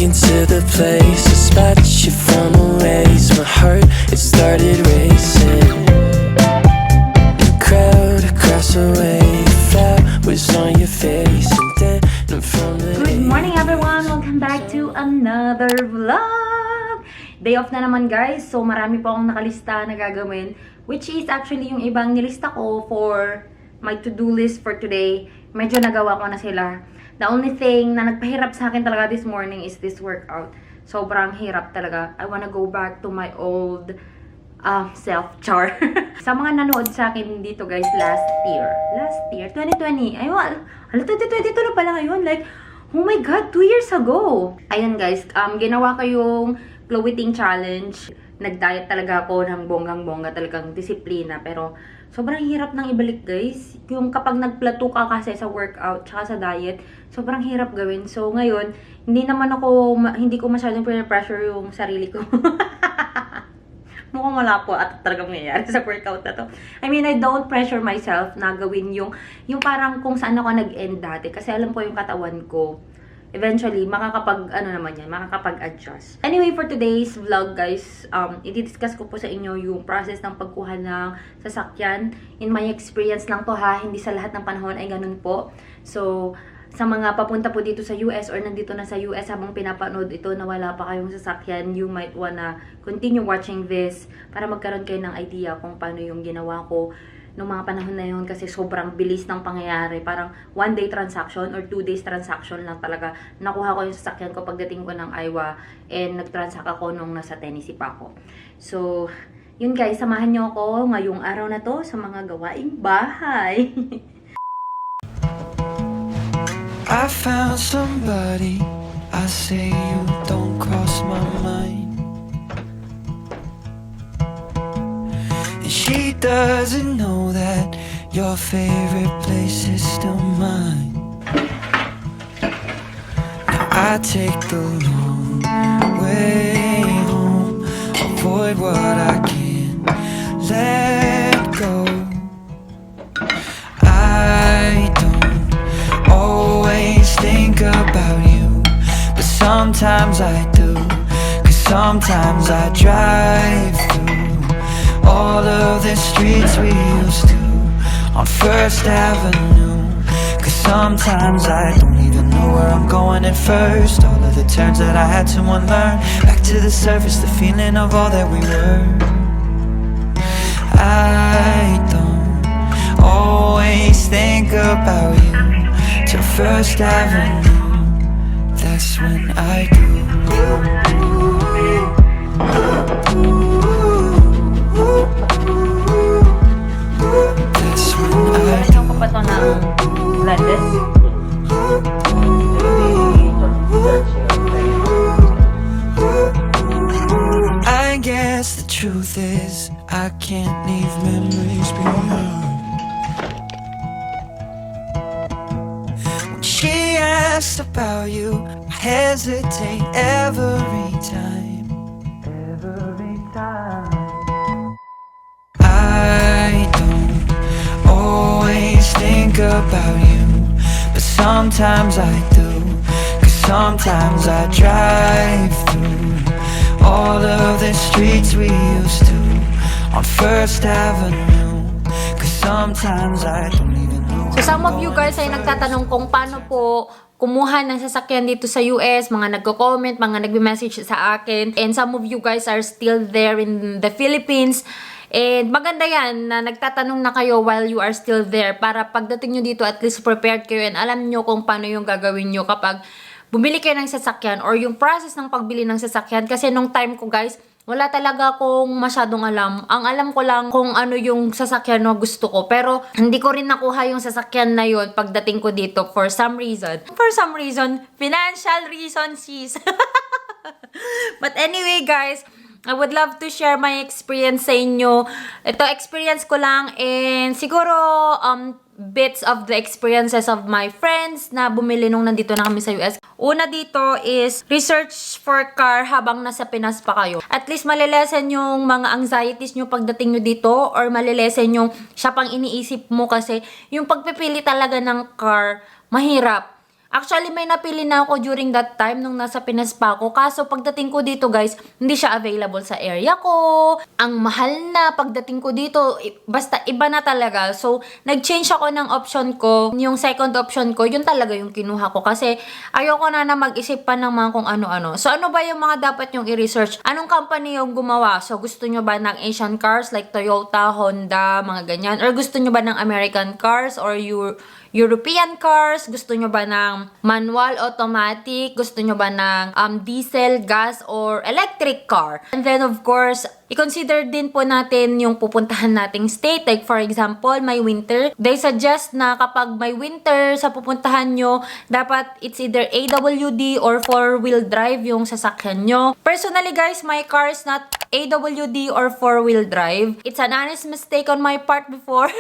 Into the place, a spot you from erase my heart, it started racing. The crowd across the way, flowers on your face, and then from the Good morning everyone! Welcome back to another vlog! Day off na naman guys, so marami po akong nakalista na gagawin, which is actually yung ibang nilista ko for my to-do list for today. Medyo nagawa ko na sila. The only thing na nagpahirap sa akin talaga this morning is this workout. Sobrang hirap talaga. I wanna go back to my old self-char. Sa mga nanood sa akin dito guys, last year, 2020. Ayun, 2022 na pala ngayon. Like, oh my God, 2 years ago. Ayun guys, ginawa ko yung glow eating challenge. Nag-diet talaga ako ng bonggang-bongga, talagang disiplina. Pero, sobrang hirap nang ibalik guys. Yung kapag nag-plateau ka kasi sa workout, tsaka sa diet, sobrang hirap gawin. So, ngayon, hindi ko masyadong pressure yung sarili ko. Mukhang wala po at talagang nangyayari sa workout na to. I mean, I don't pressure myself na gawin yung parang kung saan ako nag-end dati. Kasi alam ko yung katawan ko. Eventually, makakapag-adjust. Anyway, for today's vlog, guys, i-discuss ko po sa inyo yung process ng pagkuha ng sasakyan. In my experience lang to ha, hindi sa lahat ng panahon ay ganun po. So, sa mga papunta po dito sa US or nandito na sa US habang pinapanood ito na wala pa kayong sasakyan, you might wanna continue watching this para magkaroon kayo ng idea kung paano yung ginawa ko noong mga panahon na yun kasi sobrang bilis ng pangyayari. Parang 1-day transaction or 2 days transaction lang talaga. Nakuha ko yung sasakyan ko pagdating ko ng Iowa and nag-transact ako nung nasa Tennessee pa ako. So, yun guys, samahan nyo ako ngayong araw na to sa mga gawaing bahay. I found somebody, I say you don't cross my mind. And she doesn't know that your favorite place is still mine. Now I take the long way home, avoid what I can't let go. I don't always think about you, but sometimes I do, 'cause sometimes I drive through all of the streets we used to on First Avenue, 'cause sometimes I don't even know where I'm going at first. All of the turns that I had to unlearn, back to the surface, the feeling of all that we were. I don't always think about you till First Avenue, that's when I do. Lalagyan ko pa to ng lettuce. I guess the truth is I can't leave memories behind. When she asks about you, I hesitate every time. Every time. I don't always think about you, but sometimes I do, 'cause sometimes I drive through all of the streets we used to on First Avenue, 'cause sometimes I don't even know. So some of you guys ay nagtatanong kung paano po kumuha ng sasakyan dito sa US, mga nagko-comment, mga nagme-message sa akin, and some of you guys are still there in the Philippines. And maganda yan na nagtatanong na kayo while you are still there para pagdating nyo dito at least prepared kayo and alam nyo kung paano yung gagawin nyo kapag bumili kayo ng sasakyan or yung process ng pagbili ng sasakyan. Kasi nung time ko guys, wala talaga akong masyadong alam. Ang alam ko lang kung ano yung sasakyan na gusto ko. Pero hindi ko rin nakuha yung sasakyan na yun pagdating ko dito for some reason. For some reason, financial reason sis. But anyway guys, I would love to share my experience sa inyo. Ito, experience ko lang and siguro bits of the experiences of my friends na bumili nung nandito na kami sa US. Una dito is research for car habang nasa Pinas pa kayo. At least malilesen yung mga anxieties nyo pagdating nyo dito or malilesen yung siya pang iniisip mo kasi yung pagpipili talaga ng car, mahirap. Actually, may napili na ako during that time nung nasa Pinas pa ako. Kaso, pagdating ko dito, guys, hindi siya available sa area ko. Ang mahal na pagdating ko dito. Basta, iba na talaga. So, nag-change ako ng option ko. Yung second option ko, yun talaga yung kinuha ko. Kasi, ayoko na mag-isip pa ng mga kung ano-ano. So, ano ba yung mga dapat yung i-research? Anong company yung gumawa? So, gusto nyo ba ng Asian cars like Toyota, Honda, mga ganyan? Or gusto nyo ba ng American cars or European cars? Gusto nyo ba ng manual, automatic? Gusto nyo ba ng diesel, gas, or electric car? And then, of course, i-consider din po natin yung pupuntahan nating state. Like, for example, may winter. They suggest na kapag may winter sa pupuntahan nyo, dapat it's either AWD or 4-wheel drive yung sasakyan nyo. Personally, guys, my car is not AWD or 4-wheel drive. It's an honest mistake on my part before.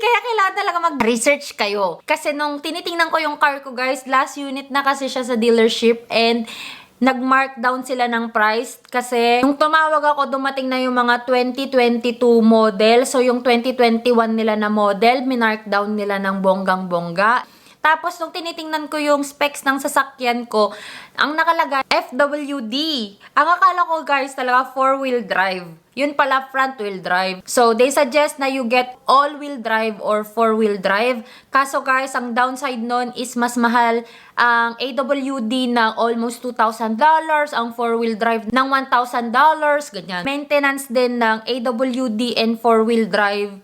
Kaya kailangan talaga mag-research kayo. Kasi nung tinitingnan ko yung car ko, guys, last unit na kasi siya sa dealership and nag-markdown sila ng price kasi nung tumawag ako, dumating na yung mga 2022 model. So, yung 2021 nila na model, minarkdown nila ng bonggang-bongga. Tapos, nung tinitingnan ko yung specs ng sasakyan ko, ang nakalagay, FWD. Ang akala ko, guys, talaga 4-wheel drive. Yun pala, front-wheel drive. So, they suggest na you get all-wheel drive or 4-wheel drive. Kaso, guys, ang downside nun is mas mahal ang AWD na almost $2,000, ang 4-wheel drive ng $1,000, ganyan. Maintenance din ng AWD and 4-wheel drive,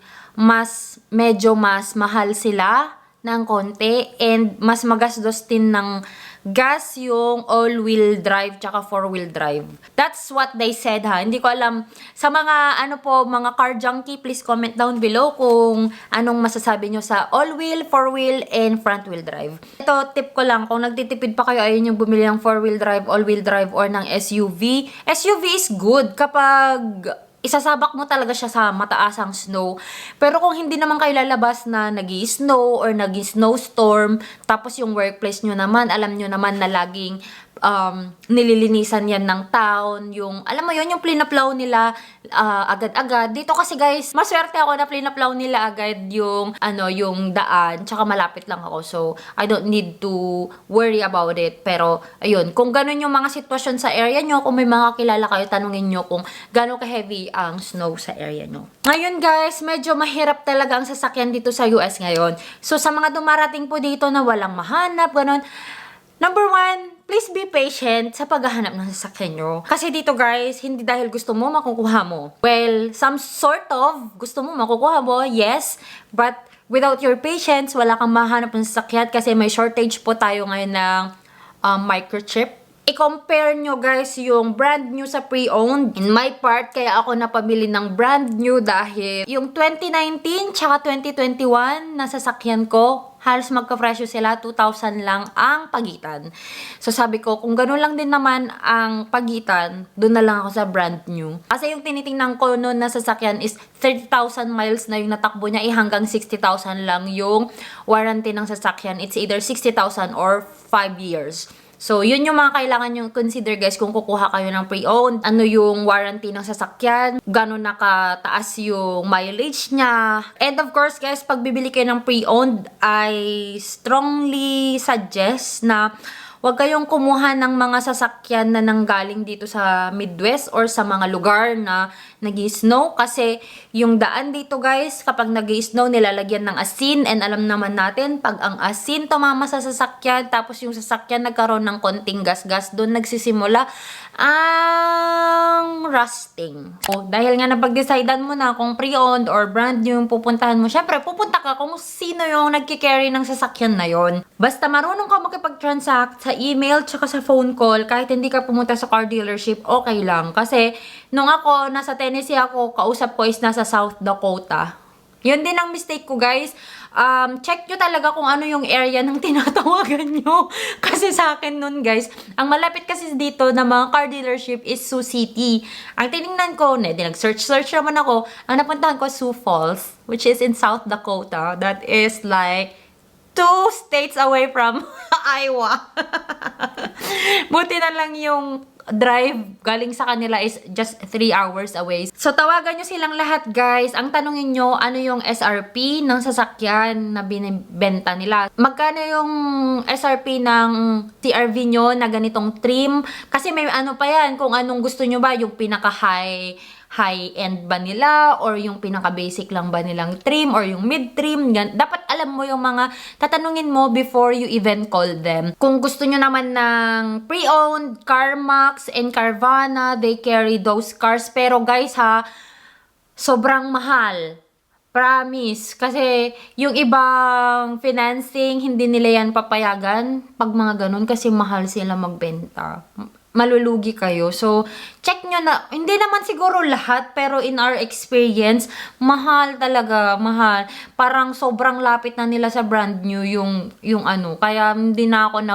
medyo mas mahal sila ng konti and mas magastos din ng gas yung all-wheel drive tsaka 4-wheel drive. That's what they said ha. Hindi ko alam. Sa mga mga car junkie, please comment down below kung anong masasabi nyo sa all-wheel, 4-wheel, and front-wheel drive. Ito, tip ko lang. Kung nagtitipid pa kayo, ayun yung bumili ng 4-wheel drive, all-wheel drive, or ng SUV. SUV is good kapag isasabak mo talaga siya sa mataasang snow. Pero kung hindi naman kayo lalabas na nag-i-snow or nag-i-snowstorm, tapos yung workplace nyo naman, alam nyo naman na laging nililinisan yan ng town, yung, alam mo yun, yung plinaplaw nila agad-agad. Dito kasi guys, maswerte ako na plinaplaw nila agad yung, yung daan, tsaka malapit lang ako. So, I don't need to worry about it. Pero, ayun, kung ganun yung mga sitwasyon sa area nyo, kung may mga kilala kayo, tanungin nyo kung gano'n ka-heavy ang snow sa area nyo. Ngayon guys, medyo mahirap talaga ang sasakyan dito sa US ngayon. So, sa mga dumarating po dito na walang mahanap, gano'n, number 1, please be patient sa paghahanap ng sasakyan nyo. Kasi dito guys, hindi dahil gusto mo, makukuha mo. Well, some sort of gusto mo, makukuha mo, yes. But without your patience, wala kang mahanap ng sasakyan kasi may shortage po tayo ngayon ng microchip. I-compare nyo guys yung brand new sa pre-owned. In my part, kaya ako napabili ng brand new dahil yung 2019 tsaka 2021 na sasakyan ko, halos magka-presyo sila, 2,000 lang ang pagitan. So sabi ko, kung gano'n lang din naman ang pagitan, doon na lang ako sa brand new. Kasi yung tinitingnan ko noon na sasakyan is 30,000 miles na yung natakbo niya, hanggang 60,000 lang yung warranty ng sasakyan. It's either 60,000 or 5 years. So, yun yung mga kailangan nyo consider guys kung kukuha kayo ng pre-owned. Ano yung warranty ng sasakyan, gano'n nakataas yung mileage niya. And of course guys, pag bibili kayo ng pre-owned, I strongly suggest na huwag kayong kumuha ng mga sasakyan na nanggaling dito sa Midwest or sa mga lugar na nag-i-snow. Kasi yung daan dito guys, kapag nag-i-snow, nilalagyan ng asin. And alam naman natin, pag ang asin tumama sa sasakyan, tapos yung sasakyan nagkaroon ng konting gas-gas, doon nagsisimula ang rusting. So, dahil nga napag-decidean mo na kung pre-owned or brand new yung pupuntahan mo, syempre pupunta ka kung sino yung nagkikarry ng sasakyan na yon. Basta marunong ka makipag-transact sa email tsaka sa phone call, kahit hindi ka pumunta sa car dealership, okay lang. Kasi nung ako, nasa Tennessee ako, kausap ko is nasa South Dakota. Yun din ang mistake ko, guys. Check nyo talaga kung ano yung area ng tinatawagan nyo. Kasi sa akin nun, guys, ang malapit kasi dito na mga car dealership is Sioux City. Ang tinignan ko, nag-search naman ako, ang napuntahan ko, Sioux Falls, which is in South Dakota. That is like 2 states away from Iowa. Buti na lang yung drive galing sa kanila is just 3 hours away. So, tawagan nyo silang lahat, guys. Ang tanongin nyo, ano yung SRP ng sasakyan na binibenta nila? Magkano yung SRP ng CRV nyo na ganitong trim? Kasi may ano pa yan, kung anong gusto nyo ba, yung high-end ba nila, or yung pinaka-basic lang ba nilang trim, or yung mid-trim. Dapat alam mo yung mga tatanungin mo before you even call them. Kung gusto nyo naman ng pre-owned, CarMax and Carvana, they carry those cars. Pero guys ha, sobrang mahal. Promise. Kasi yung ibang financing, hindi nila yan papayagan pag mga ganun kasi mahal sila magbenta. Malulugi kayo. So, check nyo na. Hindi naman siguro lahat, pero in our experience, mahal talaga, mahal. Parang sobrang lapit na nila sa brand new yung ano. Kaya hindi na ako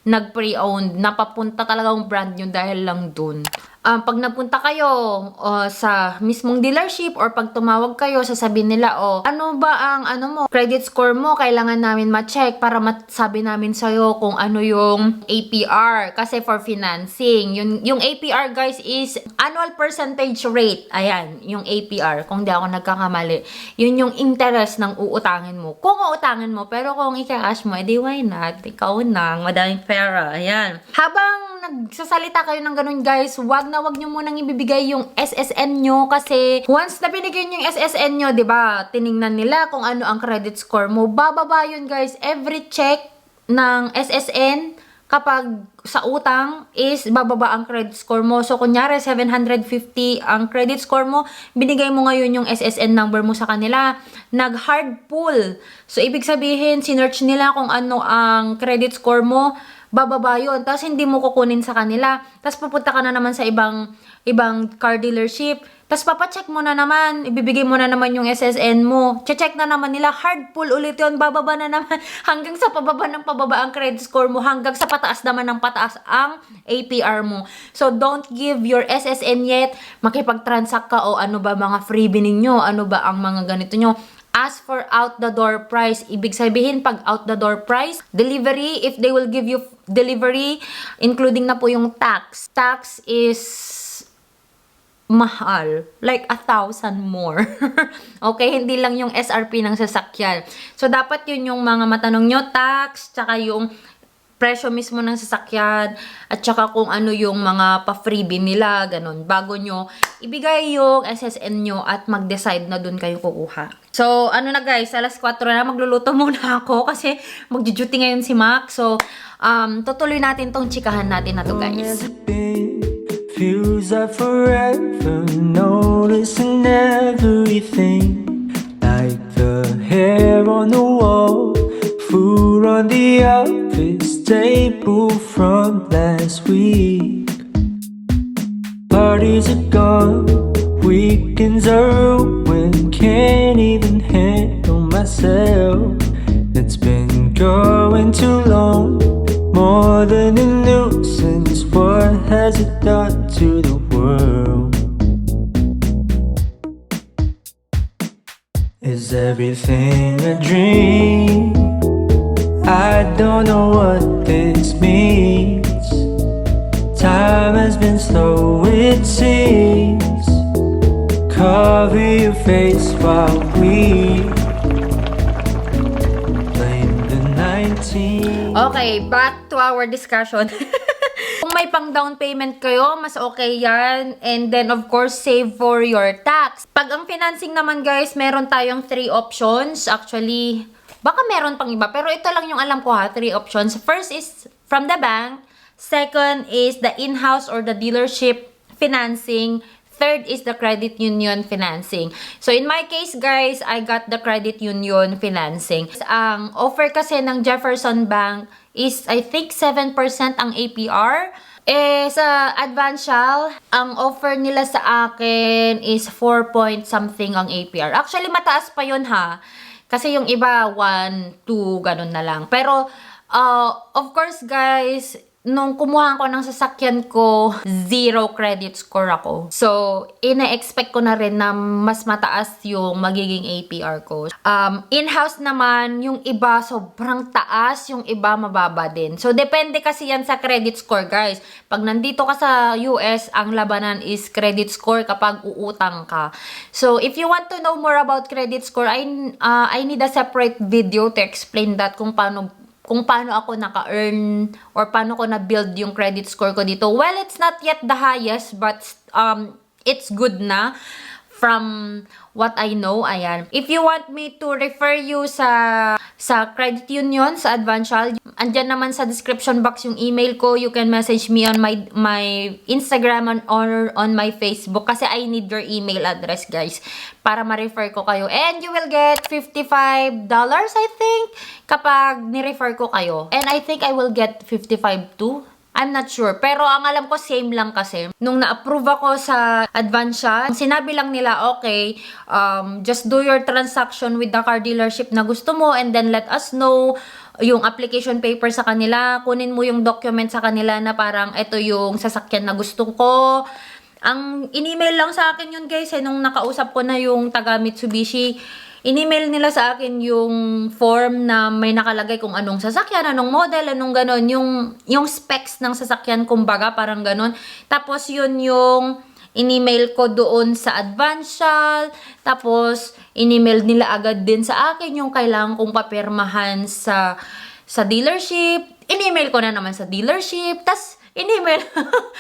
nag-pre-owned. Napapunta talaga yung brand new dahil lang dun. Pag napunta kayo sa mismong dealership or pag tumawag kayo, sasabihin nila, ano ba ang credit score mo? Kailangan namin ma-check para masabi namin sa'yo kung ano yung APR. Kasi for financing, yung APR guys is annual percentage rate. Ayan, yung APR. Kung di ako nagkakamali. Yun yung interest ng uutangin mo. Kung uutangin mo, pero kung ika-cash mo, edi why not? Ikaw na, madaming pera. Ayan. Habang nagsasalita kayo ng ganun guys, wag nyo munang ibibigay yung SSN nyo kasi once na binigay nyo yung SSN nyo, diba, tiningnan nila kung ano ang credit score mo. Bababa yun guys. Every check ng SSN kapag sa utang is bababa ang credit score mo. So, kunyari, 750 ang credit score mo, binigay mo ngayon yung SSN number mo sa kanila. Nag-hard pull. So, ibig sabihin, sinearch nila kung ano ang credit score mo, bababa yun. Tapos, hindi mo kukunin sa kanila. Tapos, pupunta ka na naman sa ibang car dealership. Tapos, papacheck mo na naman. Ibibigay mo na naman yung SSN mo. Check na naman nila. Hard pull ulit yun. Bababa na naman. Hanggang sa pababa ng pababa ang credit score mo. Hanggang sa pataas naman ng pataas ang APR mo. So, don't give your SSN yet. Makipag-transact ka o ano ba mga freebie ninyo? Ano ba ang mga ganito nyo? As for out-the-door price, ibig sabihin, pag out-the-door price, delivery, if they will give you delivery, including na po yung tax. Tax is mahal. Like 1,000 more. Okay? Hindi lang yung SRP ng sasakyan. So, dapat yun yung mga matanong nyo, tax, tsaka yung presyo mismo ng sasakyan, at saka kung ano yung mga pa-freebie nila, ganun. Bago nyo ibigay yung SSN nyo at mag-decide na dun kayo kukuha. So, ano na guys, alas 4 na, magluluto muna ako kasi mag-duty ngayon si Mac. So, tutuloy natin tong chikahan natin na to guys. Feels like forever, noticing everything, like the hair on the wall, food on the office table from last week. Parties are gone, weekends are ruined, can't even handle myself. It's been going too long, more than a nuisance. What has it done to the world? Is everything a dream? I don't know what this means. Time has been slow, it seems. Cover your face while we blame the 19. Okay, back to our discussion. Kung may pang down payment kayo, mas okay yan. And then, of course, save for your tax. Pag ang financing naman, guys, meron tayong 3 options. Actually, baka meron pang iba. Pero ito lang yung alam ko ha, 3 options. First is from the bank. Second is the in-house or the dealership financing. Third is the credit union financing. So, in my case, guys, I got the credit union financing. Ang offer kasi ng Jefferson Bank is, I think, 7% ang APR. Sa Advantial, ang offer nila sa akin is 4 point something ang APR. Actually, mataas pa yun ha. Kasi yung iba, 1, 2, ganun na lang. Pero, of course guys, nung kumuha ko ng sasakyan ko, 0 credit score ako. So, ina-expect ko na rin na mas mataas yung magiging APR ko. In-house naman, yung iba sobrang taas, yung iba mababa din. So, depende kasi yan sa credit score, guys. Pag nandito ka sa US, ang labanan is credit score kapag uutang ka. So, if you want to know more about credit score, I need a separate video to explain that kung paano ako naka-earn or paano ko na-build yung credit score ko dito. Well, it's not yet the highest, but it's good na from what I know. Ayan. If you want me to refer you sa credit union, sa Advantial, andyan naman sa description box yung email ko. You can message me on my Instagram or on my Facebook kasi I need your email address, guys, para ma-refer ko kayo. And you will get $55, I think, kapag ni-refer ko kayo. And I think I will get 55 too. I'm not sure. Pero ang alam ko, same lang kasi. Nung na-approve ako sa Advantial, sinabi lang nila, okay, just do your transaction with the car dealership na gusto mo and then let us know yung application paper sa kanila. Kunin mo yung document sa kanila na parang ito yung sasakyan na gusto ko. Ang in-email lang sa akin yun, guys, nung nakausap ko na yung taga Mitsubishi, in-email nila sa akin yung form na may nakalagay kung anong sasakyan, anong model, anong ganon, yung specs ng sasakyan, kumbaga, parang ganon. Tapos yun yung in-email ko doon sa Advantial, tapos in-email nila agad din sa akin yung kailangan kong papirmahan sa dealership. In-email ko na naman sa dealership, tas in-email.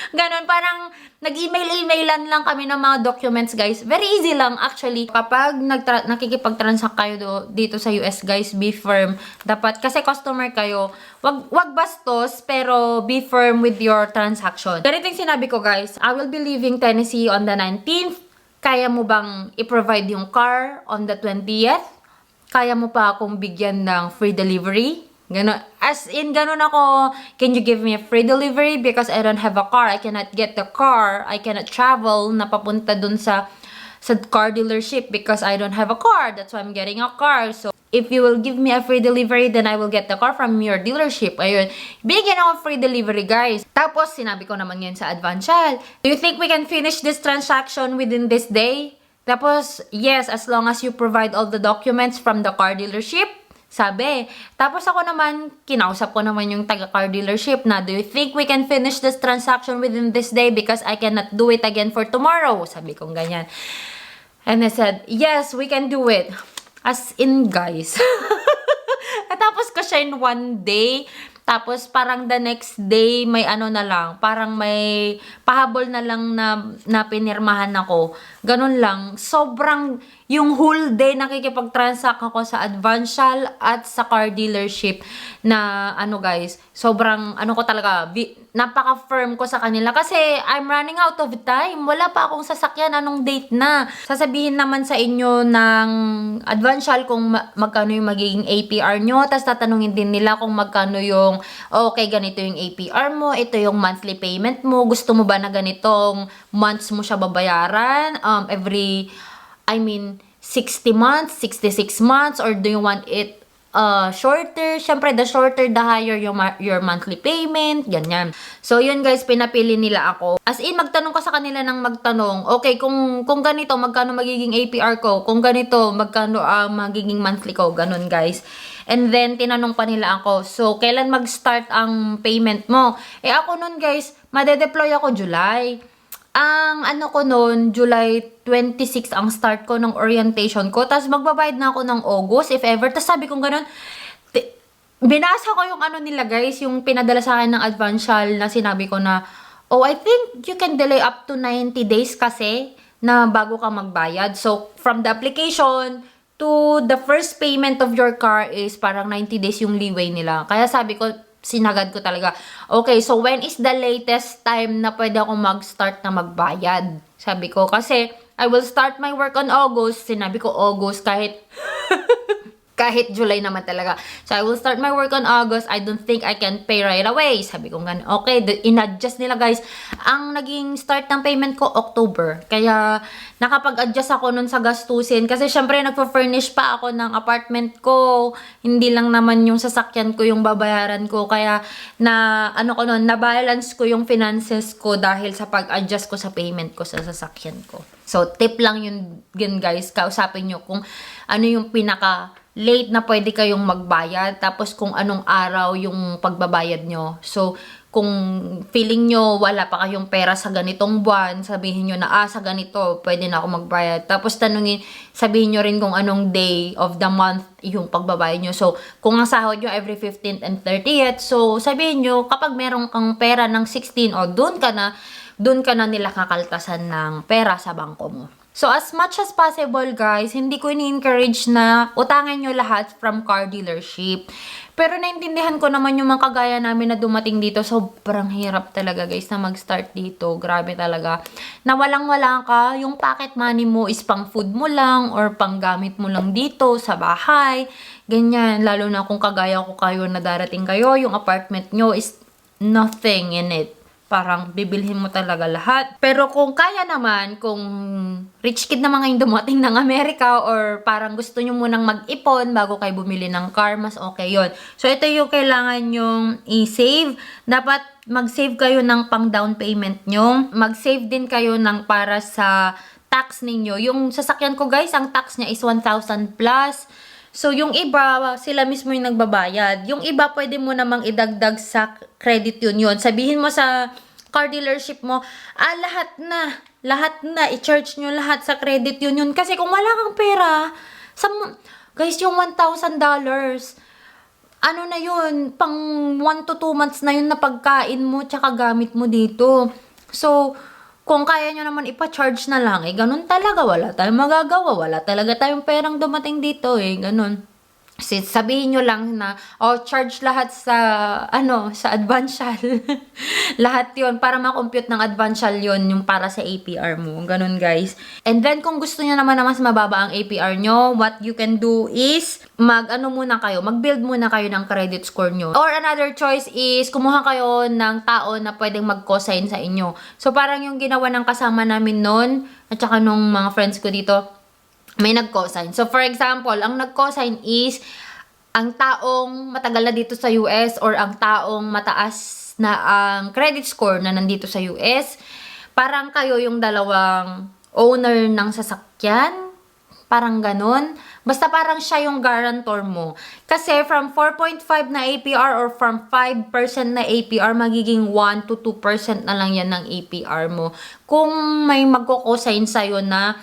Ganon, parang nag-email-emailan lang kami ng mga documents, guys. Very easy lang, actually. Kapag nakikipag-transact kayo dito sa US, guys, be firm. Dapat, kasi customer kayo, wag bastos, pero be firm with your transaction. Ganito yung sinabi ko, guys. I will be leaving Tennessee on the 19th. Kaya mo bang i-provide yung car on the 20th? Kaya mo pa akong bigyan ng free delivery? Ganon. As in, ganon ako, can you give me a free delivery? Because I don't have a car. I cannot get the car. I cannot travel na papunta dun sa car dealership because I don't have a car. That's why I'm getting a car. So, if you will give me a free delivery, then I will get the car from your dealership. Ayun. Bigyan ako free delivery, guys. Tapos, sinabi ko naman yun sa Advantial. Do you think we can finish this transaction within this day? Tapos, yes, as long as you provide all the documents from the car dealership. Sabi. Tapos ako naman, kinausap ko naman yung taga-car dealership na, do you think we can finish this transaction within this day because I cannot do it again for tomorrow? Sabi kong ganyan. And I said, yes, we can do it. As in, guys. Natapos ko siya in one day. Tapos parang the next day, may ano na lang, parang may pahabol na lang na pinirmahan ako. Ganun lang. Sobrang, yung whole day nakikipag-transact ako sa Advantial at sa car dealership na ano, guys, sobrang ano ko talaga, napaka-firm ko sa kanila kasi I'm running out of time. Wala pa akong sasakyan, anong date na. Sasabihin naman sa inyo ng Advantial kung magkano yung magiging APR nyo, tapos tatanungin din nila kung magkano yung, okay, ganito yung APR mo, ito yung monthly payment mo, gusto mo ba na ganitong months mo siya babayaran, every 60 months, 66 months, or do you want it shorter? Syempre, the shorter, the higher your monthly payment, ganyan. So, yun, guys, pinapili nila ako. As in, magtanong ka sa kanila ng magtanong, okay, kung ganito, magkano magiging APR ko? Kung ganito, magkano magiging monthly ko? Ganun, guys. And then, tinanong pa nila ako, so, kailan mag-start ang payment mo? Ako nun, guys, madedeploy ako July. Ang ano ko noon, July 26 ang start ko ng orientation ko. Tapos magbabayad na ako ng August, if ever. Tapos sabi kong ganun, binasa ko yung ano nila, guys, yung pinadala sa akin ng Advantial na sinabi ko na, oh, I think you can delay up to 90 days kasi na bago ka magbayad. So, from the application to the first payment of your car is parang 90 days yung leeway nila. Kaya sabi ko, sinagad ko talaga. Okay, so when is the latest time na pwede akong mag-start na magbayad? Sabi ko, kasi I will start my work on August. Sinabi ko August kahit Kahit July naman talaga. So, I will start my work on August. I don't think I can pay right away. Sabi ko nga, okay, in-adjust nila guys. Ang naging start ng payment ko, October. Kaya, nakapag-adjust ako nun sa gastusin. Kasi, syempre, nagpa-furnish pa ako ng apartment ko. Hindi lang naman yung sasakyan ko yung babayaran ko. Kaya, na-balance ko yung finances ko dahil sa pag-adjust ko sa payment ko sa sasakyan ko. So, tip lang yun guys. Kausapin nyo kung ano yung pinaka-late na pwede kayong magbayad. Tapos, kung anong araw yung pagbabayad nyo. So, kung feeling nyo wala pa kayong pera sa ganitong buwan, sabihin nyo na, sa ganito, pwede na ako magbayad. Tapos, sabihin nyo rin kung anong day of the month yung pagbabayad nyo. So, kung ang sahod nyo every 15th and 30th, so, sabihin nyo, kapag meron kang pera ng 16, doon ka na nila kakaltasan ng pera sa bangko mo. So, as much as possible, guys, hindi ko ini-encourage na utangin nyo lahat from car dealership. Pero naintindihan ko naman yung mga kagaya namin na dumating dito. Sobrang hirap talaga, guys, na mag-start dito. Grabe talaga. Na walang-wala ka, yung pocket money mo is pang food mo lang or pang gamit mo lang dito sa bahay. Ganyan. Lalo na kung kagaya ko kayo na darating kayo, yung apartment nyo is nothing in it. Parang bibilhin mo talaga lahat. Pero kung kaya naman, kung rich kid naman ngayong dumating ng Amerika or parang gusto nyo munang mag-ipon bago kayo bumili ng car, mas okay yon. So, ito yung kailangan nyong i-save. Dapat mag-save kayo ng pang down payment nyo. Mag-save din kayo ng para sa tax ninyo. Yung sasakyan ko guys, ang tax niya is 1,000 plus. So, yung iba, sila mismo yung nagbabayad. Yung iba, pwede mo namang idagdag sa credit union. Sabihin mo sa car dealership mo, lahat na, i-charge nyo lahat sa credit union. Kasi kung wala kang pera, guys, yung $1,000, ano na yun, pang 1 to 2 months na yun na pagkain mo, tsaka gamit mo dito. So, kung kaya nyo naman ipa-charge na lang, ganun talaga, wala tayong magagawa, wala talaga tayong perang dumating dito, ganun. Sabihin nyo lang na, charge lahat sa advancial. Lahat yon para ma-compute ng advancial yon yung para sa APR mo. Ganun, guys. And then, kung gusto nyo naman na mas mababa ang APR nyo, what you can do is, mag-build muna kayo ng credit score nyo. Or another choice is, kumuha kayo ng tao na pwedeng mag-cosign sa inyo. So, parang yung ginawa ng kasama namin noon, at saka nung mga friends ko dito, may nag-cosign. So, for example, ang nag-cosign is ang taong matagal na dito sa US or ang taong mataas na ang credit score na nandito sa US. Parang kayo yung dalawang owner ng sasakyan. Parang ganun. Basta parang siya yung guarantor mo. Kasi from 4.5 na APR or from 5% na APR, magiging 1 to 2% na lang yan ng APR mo. Kung may magko-cosign sa'yo na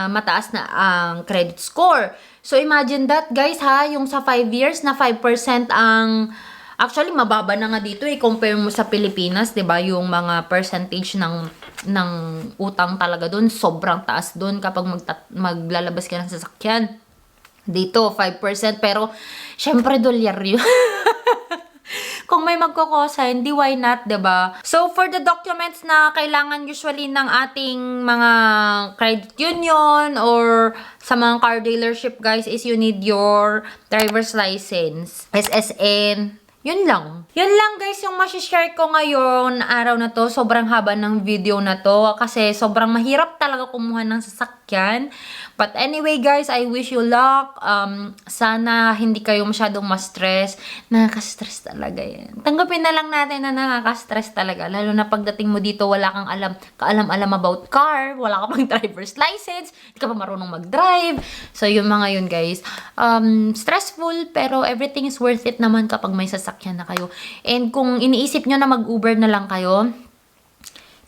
mataas na ang credit score. So, imagine that, guys, yung sa 5 years na 5% ang, actually, mababa na nga dito, compare mo sa Pilipinas, diba, yung mga percentage ng utang talaga doon, sobrang taas doon kapag maglalabas ka ng sasakyan. Dito, 5%, pero, syempre, dolyar yun. Kung may magko-cosign, why not, diba? So, for the documents na kailangan usually ng ating mga credit union or sa mga car dealership, guys, is you need your driver's license, SSN. Yun lang. Yun lang, guys, yung masishare ko ngayon araw na to. Sobrang haba ng video na to kasi sobrang mahirap talaga kumuha ng sasakyan. But anyway, guys, I wish you luck. Sana hindi kayo masyadong ma-stress. Nakaka-stress talaga yan. Tanggapin na lang natin na nakaka-stress talaga. Lalo na pagdating mo dito, wala kang kaalam-alam about car, wala ka pang driver's license, hindi ka pa marunong mag-drive. So, yung mga yun, guys. Stressful, pero everything is worth it naman kapag may sasakyan na kayo. And kung iniisip nyo na mag-Uber na lang kayo,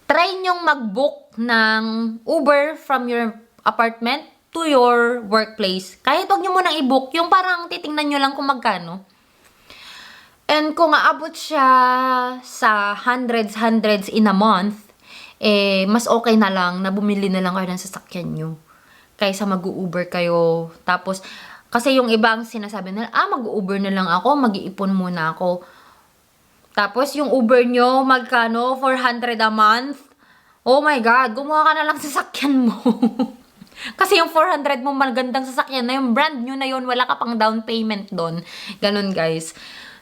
try nyong mag-book ng Uber from your apartment to your workplace. Kahit wag nyo munang i-book, yung parang titingnan nyo lang kung magkano. And kung aabot siya sa hundreds in a month, mas okay na lang na bumili na lang kayo ng sasakyan nyo. Kaysa mag-Uber kayo. Tapos, kasi yung iba ang sinasabi nila, mag-Uber na lang ako, mag-iipon muna ako. Tapos, yung Uber nyo, magkano? 400 a month? Oh my God, gumawa ka na lang sa sasakyan mo. Kasi yung 400 mo magandang sasakyan na yung brand new na yun, wala ka pang down payment doon. Ganun guys.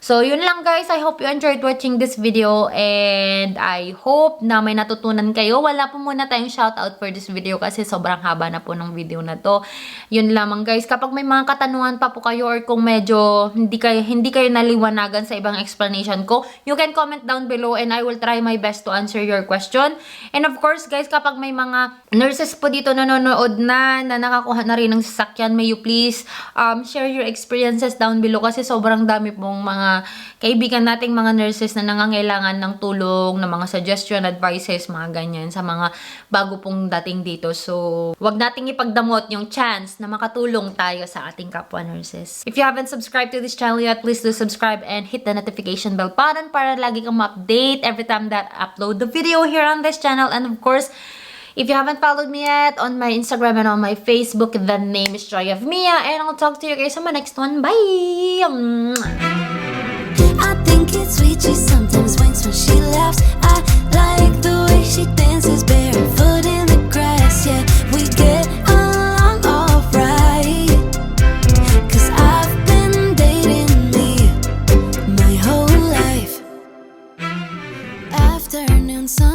So, yun lang guys. I hope you enjoyed watching this video and I hope na may natutunan kayo. Wala po muna tayong shoutout for this video kasi sobrang haba na po ng video na to. Yun lamang guys. Kapag may mga katanungan pa po kayo or kung medyo hindi kayo naliwanagan sa ibang explanation ko, you can comment down below and I will try my best to answer your question. And of course guys, kapag may mga nurses po dito nanonood na nakakuha na rin ng sasakyan, may you please share your experiences down below kasi sobrang dami pong mga kaibigan nating mga nurses na nangangailangan ng tulong, ng mga suggestion, advices, mga ganyan sa mga bago pong dating dito. So, wag nating ipagdamot yung chance na makatulong tayo sa ating kapwa nurses. If you haven't subscribed to this channel yet, please do subscribe and hit the notification bell button para lagi kang ma-update every time that I upload the video here on this channel. And of course, if you haven't followed me yet on my Instagram and on my Facebook, the name is Joy of Mia. And I'll talk to you guys on my next one. Bye! I think it's sweet, she sometimes winks when she laughs. I like the way she dances.